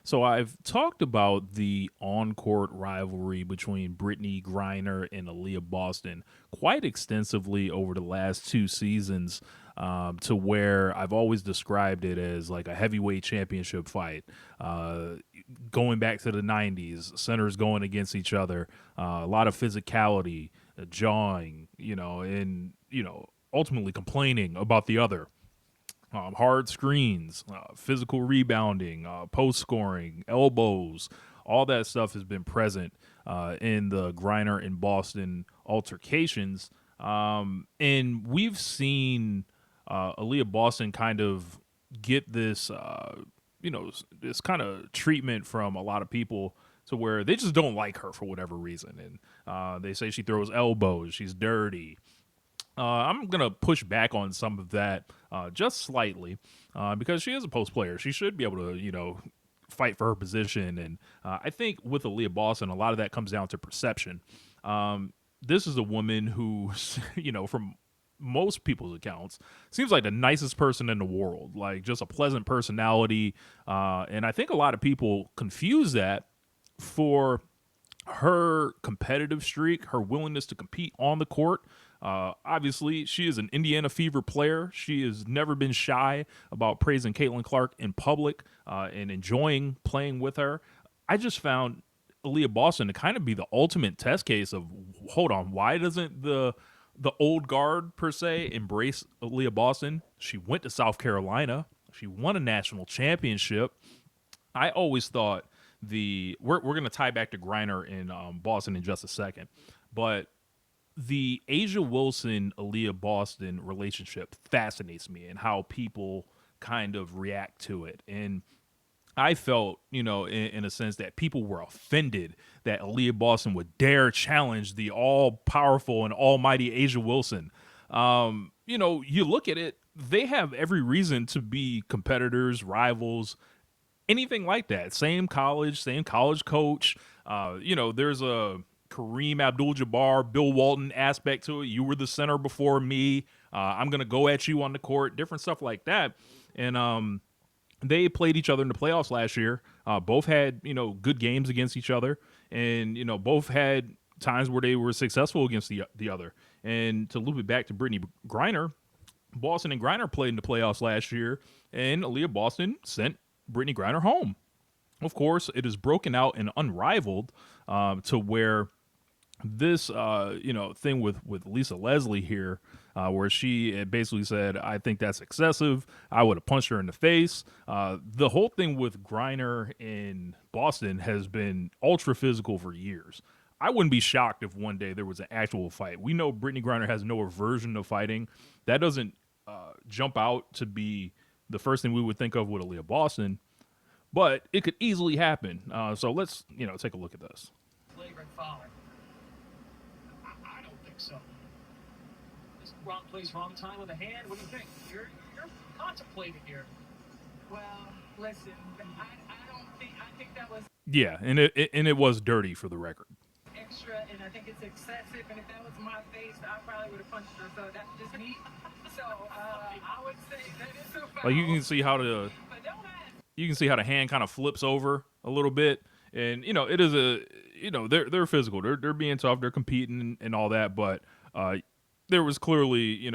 So I've talked about the on-court rivalry between Brittany Griner and Aliyah Boston quite extensively over the last two seasons, to where I've always described it as like a heavyweight championship fight. Uh, Going back to the '90s, centers going against each other, a lot of physicality, jawing, and ultimately complaining about the other, hard screens, physical rebounding, post scoring, elbows, all that stuff has been present in the Griner and Boston altercations. And we've seen Aliyah Boston kind of get this, this kind of treatment from a lot of people to where they just don't like her for whatever reason. And they say she throws elbows, she's dirty, I'm going to push back on some of that just slightly because she is a post player. She should be able to, fight for her position. And I think with Aliyah Boston, a lot of that comes down to perception. This is a woman who, from most people's accounts, seems like the nicest person in the world, like just a pleasant personality. And I think a lot of people confuse that for her competitive streak, her willingness to compete on the court. Obviously, she is an Indiana Fever player. She has never been shy about praising Caitlin Clark in public and enjoying playing with her. I just found Aliyah Boston to kind of be the ultimate test case of, hold on, why doesn't the old guard per se embrace Aliyah Boston? She went to South Carolina. She won a national championship. I always thought we're going to tie back to Griner in Boston in just a second, but the Asia Wilson Aliyah Boston relationship fascinates me and how people kind of react to it. And I felt, in a sense that people were offended that Aliyah Boston would dare challenge the all powerful and almighty Asia Wilson. You look at it, they have every reason to be competitors, rivals, anything like that. Same college coach. There's a Kareem Abdul-Jabbar, Bill Walton aspect to it. You were the center before me. I'm gonna go at you on the court. Different stuff like that. And they played each other in the playoffs last year. Both had good games against each other, and both had times where they were successful against the other. And to loop it back to Brittany Griner, Boston and Griner played in the playoffs last year, and Aliyah Boston sent Brittany Griner home. Of course, it is broken out and unrivaled to where this thing with Lisa Leslie here, where she had basically said, I think that's excessive. I would have punched her in the face. The whole thing with Griner in Boston has been ultra physical for years. I wouldn't be shocked if one day there was an actual fight. We know Brittany Griner has no aversion to fighting. That doesn't jump out to be the first thing we would think of with Aliyah Boston, but it could easily happen. So let's take a look at this. Flagrant foul. I don't think so. This wrong place, wrong time with a hand. What do you think? You're contemplating here. Well, listen, I don't think, I think that was Yeah, and it was dirty for the record. extra, and I think it's excessive, and if that was my face, I probably would have punched her, so that's just me. So, I would say that is a foul. Like you can see how the But don't ask. you can see how the hand kind of flips over a little bit, and it is they're physical, they're being tough, they're competing and all that, but there was clearly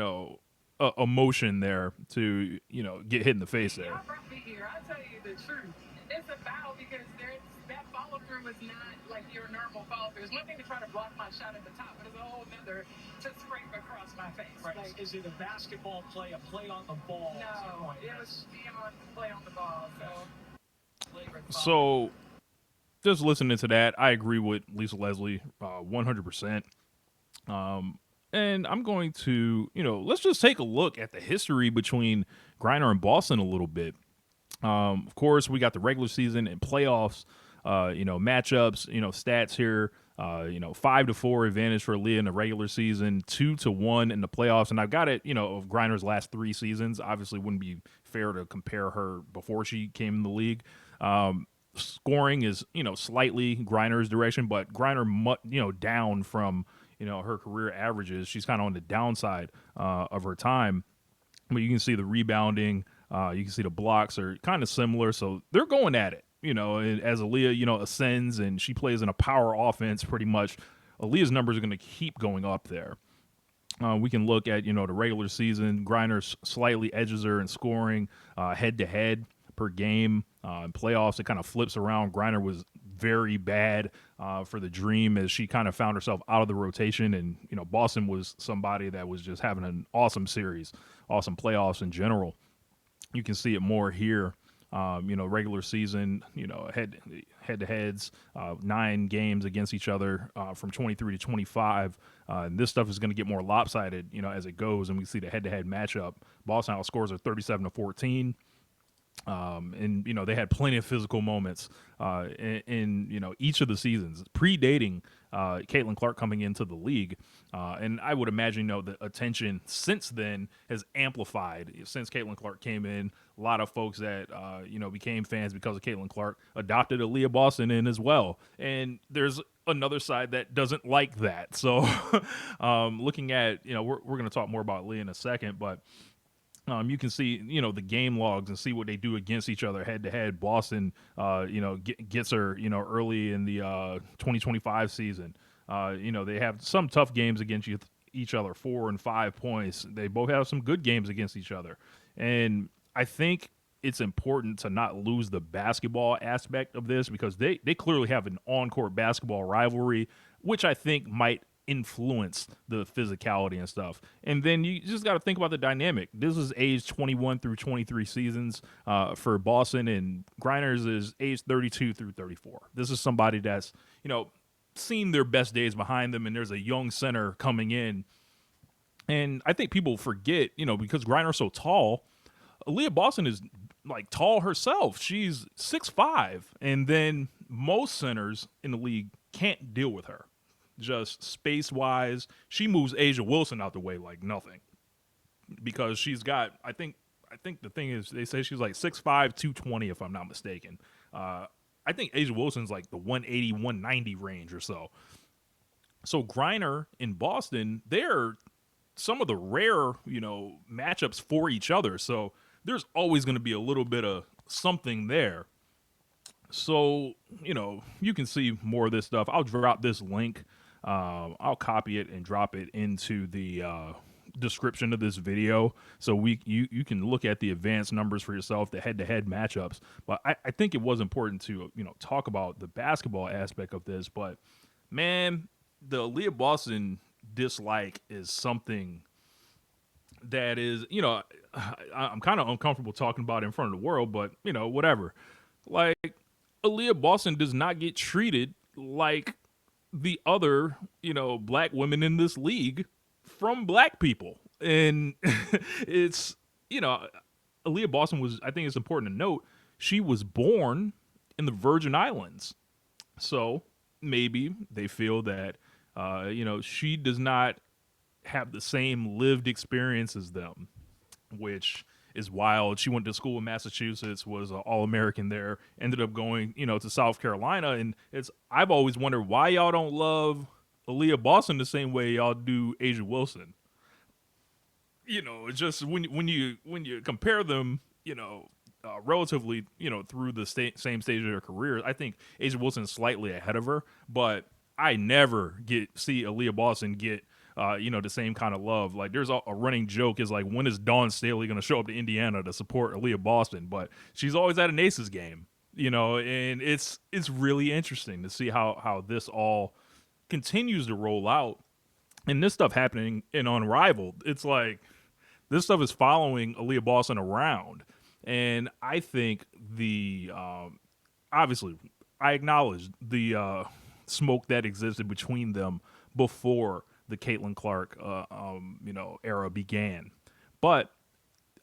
a motion there to get hit in the face there. Y'all brought me here. I'll tell you the truth. It's a foul because that follow through is not like your normal follow through. It's one thing to try to block my shot at the top, but it's a whole nother to scrape across my face. Right. Like, Is it a basketball play, a play on the ball? no, it was being on play on the ball. So Flagrant foul. So just listening to that, I agree with Lisa Leslie 100%. And I'm going to, let's just take a look at the history between Griner and Boston a little bit. Of course, we got the regular season and playoffs, matchups, stats here. 5-4 advantage for Leah in the regular season, 2-1 in the playoffs. And I've got it, of Griner's last 3 seasons. Obviously, wouldn't be fair to compare her before she came in the league. Scoring is, slightly Griner's direction, but Griner, down from, her career averages. She's kind of on the downside of her time. But you can see the rebounding. You can see the blocks are kind of similar. So they're going at it. as Aliyah, ascends and she plays in a power offense pretty much, Aliyah's numbers are going to keep going up there. We can look at the regular season. Griner slightly edges her in scoring head to head per game. In playoffs, it kind of flips around. Griner was very bad for the Dream as she kind of found herself out of the rotation, and Boston was somebody that was just having an awesome series, awesome playoffs in general. You can see it more here. Regular season, head to heads, 9 games against each other from 23 to 25. And this stuff is going to get more lopsided, as it goes. And we see the head to head matchup. Boston outscores are 37-14. And they had plenty of physical moments in each of the seasons predating Caitlin Clark coming into the league, and I would imagine the attention since then has amplified since Caitlin Clark came in. A lot of folks that became fans because of Caitlin Clark adopted Aliyah Boston in as well, and there's another side that doesn't like that. So, looking at we're going to talk more about Leah in a second, but. You can see, the game logs and see what they do against each other head to head. Boston, gets her, early in the 2025 season. They have some tough games against each other, 4 and 5 points. They both have some good games against each other. And I think it's important to not lose the basketball aspect of this because they clearly have an on-court basketball rivalry, which I think might influence the physicality and stuff. And then you just got to think about the dynamic. This is age 21 through 23 seasons for Boston, and Griner's is age 32 through 34. This is somebody that's, seen their best days behind them, and there's a young center coming in. And I think people forget, because Griner's so tall, Aliyah Boston is like tall herself. She's 6'5", and then most centers in the league can't deal with her. Just space-wise, she moves Asia Wilson out the way like nothing because she's got. I think the thing is they say she's like 6'5", 220 if I'm not mistaken. I think Asia Wilson's like the 180, 190 range or so. So Griner in Boston, they're some of the rare matchups for each other. So there's always going to be a little bit of something there. So you can see more of this stuff. I'll drop this link. I'll copy it and drop it into the description of this video, so you can look at the advanced numbers for yourself, the head-to-head matchups. But I think it was important to talk about the basketball aspect of this. But man, the Aliyah Boston dislike is something that is I'm kind of uncomfortable talking about it in front of the world, but whatever. Like Aliyah Boston does not get treated like the other, black women in this league from black people. And it's, Aliyah Boston was, I think it's important to note, she was born in the Virgin Islands. So maybe they feel that, she does not have the same lived experience as them, which is wild. She went to school in Massachusetts, was an All-American there, ended up going, to South Carolina. And I've always wondered why y'all don't love Aliyah Boston the same way y'all do Asia Wilson. It's just when you compare them, relatively, through the same stage of their careers, I think Asia Wilson is slightly ahead of her, but I never see Aliyah Boston get the same kind of love. Like there's a running joke is like, when is Dawn Staley going to show up to Indiana to support Aliyah Boston? But she's always at an Aces game, and it's really interesting to see how this all continues to roll out. And this stuff happening in Unrivaled, it's like this stuff is following Aliyah Boston around. And I think obviously I acknowledge the smoke that existed between them before the Caitlin Clark, era began. But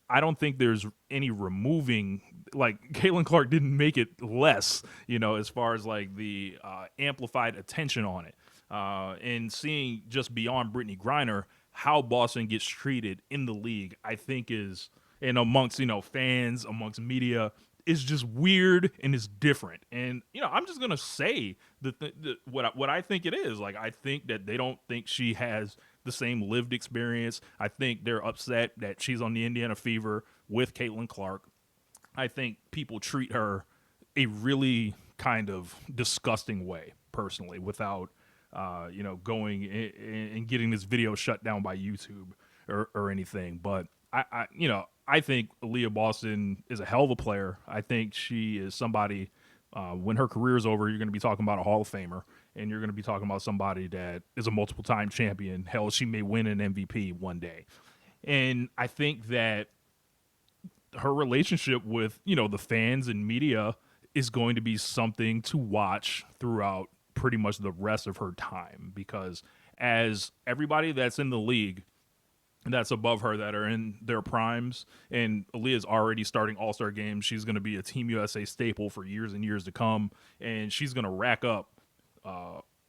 I don't think there's any removing, like Caitlin Clark didn't make it less, as far as like the amplified attention on it. And seeing just beyond Brittany Griner, how Boston gets treated in the league, I think is, and amongst, fans, amongst media, is just weird and is different. And I'm just gonna say what I think it is. Like I think that they don't think she has the same lived experience. I think they're upset that she's on the Indiana Fever with Caitlin Clark. I think people treat her a really kind of disgusting way, personally, without going and getting this video shut down by YouTube or anything. But I think Aliyah Boston is a hell of a player. I think she is somebody. When her career is over, you're going to be talking about a Hall of Famer, and you're going to be talking about somebody that is a multiple time champion. Hell, she may win an MVP one day. And I think that her relationship with the fans and media is going to be something to watch throughout pretty much the rest of her time, because as everybody that's in the league that's above her that are in their primes, and Aaliyah's already starting all-star games, she's going to be a Team USA staple for years and years to come, and she's going to rack up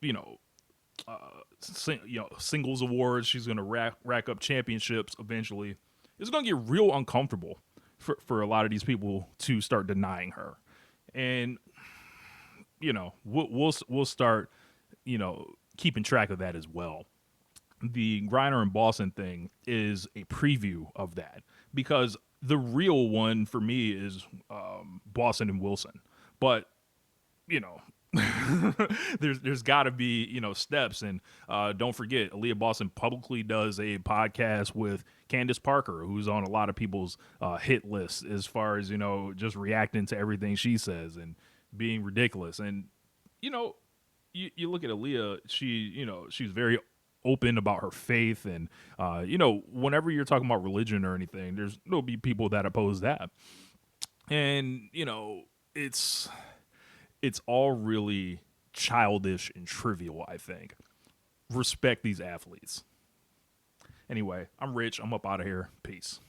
you know singles awards. She's going to rack up championships eventually. It's going to get real uncomfortable for a lot of these people to start denying her, and we'll start keeping track of that as well. The Griner and Boston thing is a preview of that, because the real one for me is Boston and Wilson. But you know, there's got to be steps, and don't forget, Aliyah Boston publicly does a podcast with Candace Parker, who's on a lot of people's hit lists as far as just reacting to everything she says and being ridiculous. And you look at Aaliyah, she's very open about her faith, and whenever you're talking about religion or anything, there'll be people that oppose that, and it's all really childish and trivial, I think. Respect these athletes. Anyway, I'm Rich. I'm up out of here. Peace.